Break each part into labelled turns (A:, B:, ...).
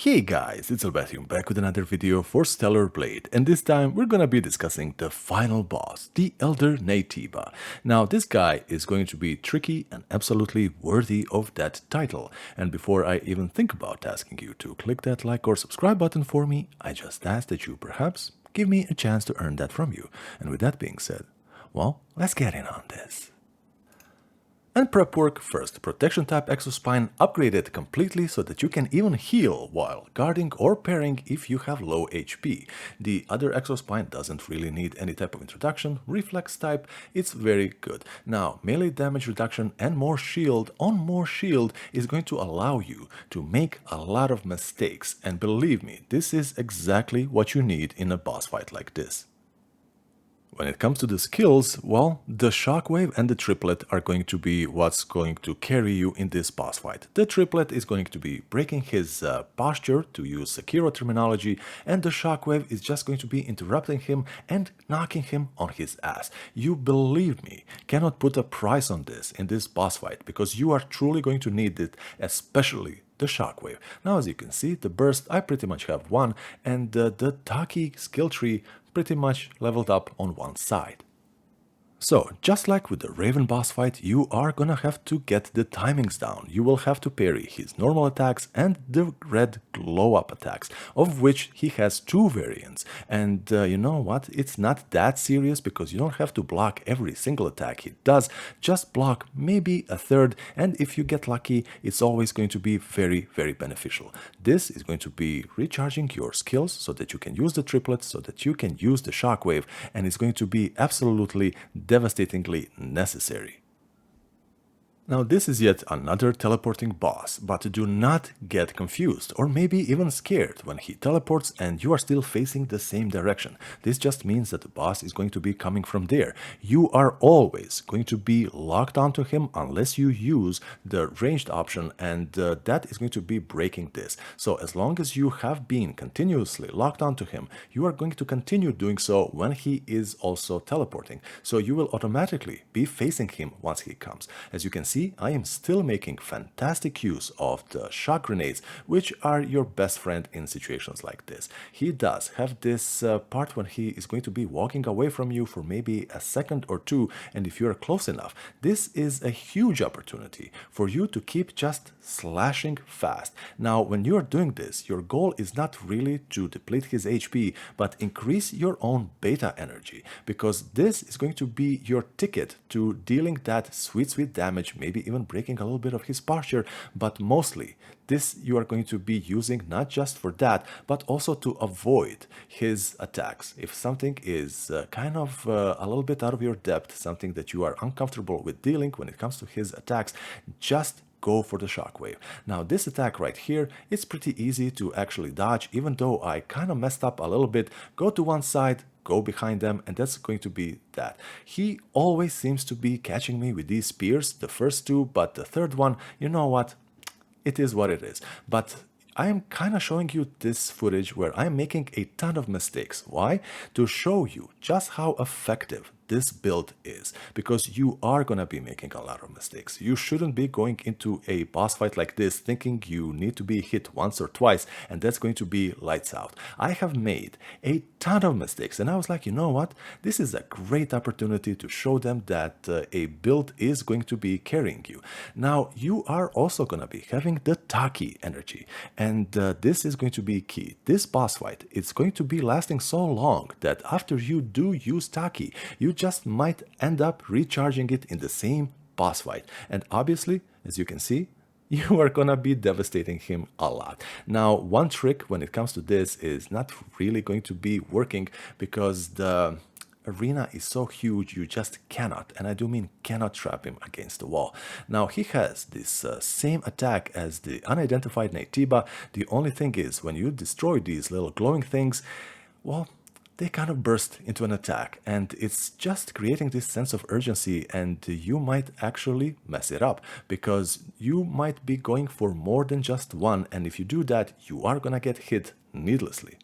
A: Hey guys, it's Albathium back with another video for Stellar Blade, and this time we're gonna be discussing the final boss, the Elder Naytiba. Now this guy is going to be tricky and absolutely worthy of that title, and before I even think about asking you to click that like or subscribe button for me, I just ask that you perhaps give me a chance to earn that from you. And with that being said, well, let's get in on this. And prep work first, protection type exospine upgraded completely so that you can even heal while guarding or parrying if you have low HP. The other exospine doesn't really need any type of introduction, reflex type, it's very good. Now melee damage reduction and more shield on more shield is going to allow you to make a lot of mistakes, and believe me, this is exactly what you need in a boss fight like this. When it comes to the skills, well, the shockwave and the triplet are going to be what's going to carry you in this boss fight. The triplet is going to be breaking his posture, to use Sekiro terminology, and the shockwave is just going to be interrupting him and knocking him on his ass. You, believe me, cannot put a price on this in this boss fight because you are truly going to need it, especially the shockwave. Now as you can see, the burst I pretty much have one, and the Taki skill tree pretty much leveled up on one side. So, just like with the Raven boss fight, you are gonna have to get the timings down. You will have to parry his normal attacks and the red glow-up attacks, of which he has two variants. And you know what? It's not that serious because you don't have to block every single attack he does. Just block maybe a third, and if you get lucky, it's always going to be very, very beneficial. This is going to be recharging your skills so that you can use the triplets, so that you can use the shockwave, and it's going to be absolutely devastatingly necessary. Now this is yet another teleporting boss, but do not get confused or maybe even scared when he teleports and you are still facing the same direction. This just means that the boss is going to be coming from there. You are always going to be locked onto him unless you use the ranged option, and that is going to be breaking this. So as long as you have been continuously locked onto him, you are going to continue doing so when he is also teleporting. So you will automatically be facing him once he comes. As you can see, I am still making fantastic use of the shock grenades, which are your best friend in situations like this. He does have this part when he is going to be walking away from you for maybe a second or two, and if you're close enough, this is a huge opportunity for you to keep just slashing fast. Now, when you are doing this, your goal is not really to deplete his HP, but increase your own beta energy, because this is going to be your ticket to dealing that sweet damage, maybe even breaking a little bit of his posture, but mostly this you are going to be using not just for that, but also to avoid his attacks. If something is kind of a little bit out of your depth, something that you are uncomfortable with dealing when it comes to his attacks, just go for the shockwave. Now this attack right here, it's pretty easy to actually dodge, even though I kind of messed up a little bit. Go to one side, go behind them, and that's going to be that. He always seems to be catching me with these spears, the first two, but the third one, you know what? It is what it is. But I am kind of showing you this footage where I'm making a ton of mistakes. Why? To show you just how effective this build is, because you are gonna be making a lot of mistakes. You shouldn't be going into a boss fight like this thinking you need to be hit once or twice and that's going to be lights out. I have made a ton of mistakes, and I was like, you know what, this is a great opportunity to show them that a build is going to be carrying you. Now you are also gonna be having the Taki energy, and this is going to be key. This boss fight, it's going to be lasting so long that after you do use Taki, you just might end up recharging it in the same boss fight. And obviously, as you can see, you are gonna be devastating him a lot. Now, one trick when it comes to this is not really going to be working because the arena is so huge, you just cannot, and I do mean cannot, trap him against the wall. Now he has this same attack as the unidentified Naytiba. The only thing is, when you destroy these little glowing things, well, they kind of burst into an attack, and it's just creating this sense of urgency, and you might actually mess it up because you might be going for more than just one, and if you do that, you are gonna get hit needlessly.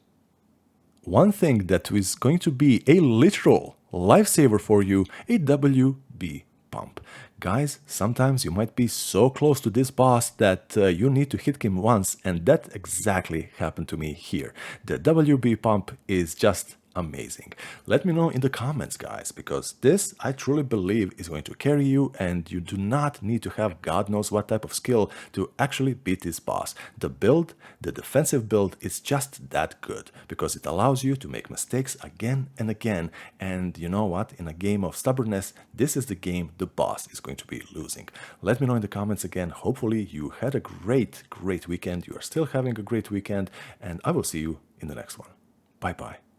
A: One thing that is going to be a literal lifesaver for you, a WB pump. Guys, sometimes you might be so close to this boss that you need to hit him once, and that exactly happened to me here. The WB pump is just amazing. Let me know in the comments, guys, because this I truly believe is going to carry you, and you do not need to have God knows what type of skill to actually beat this boss. The build, the defensive build, is just that good because it allows you to make mistakes again and again. And you know what? In a game of stubbornness, this is the game the boss is going to be losing. Let me know in the comments again. Hopefully you had a great weekend. You are still having a great weekend, and I will see you in the next one. Bye bye.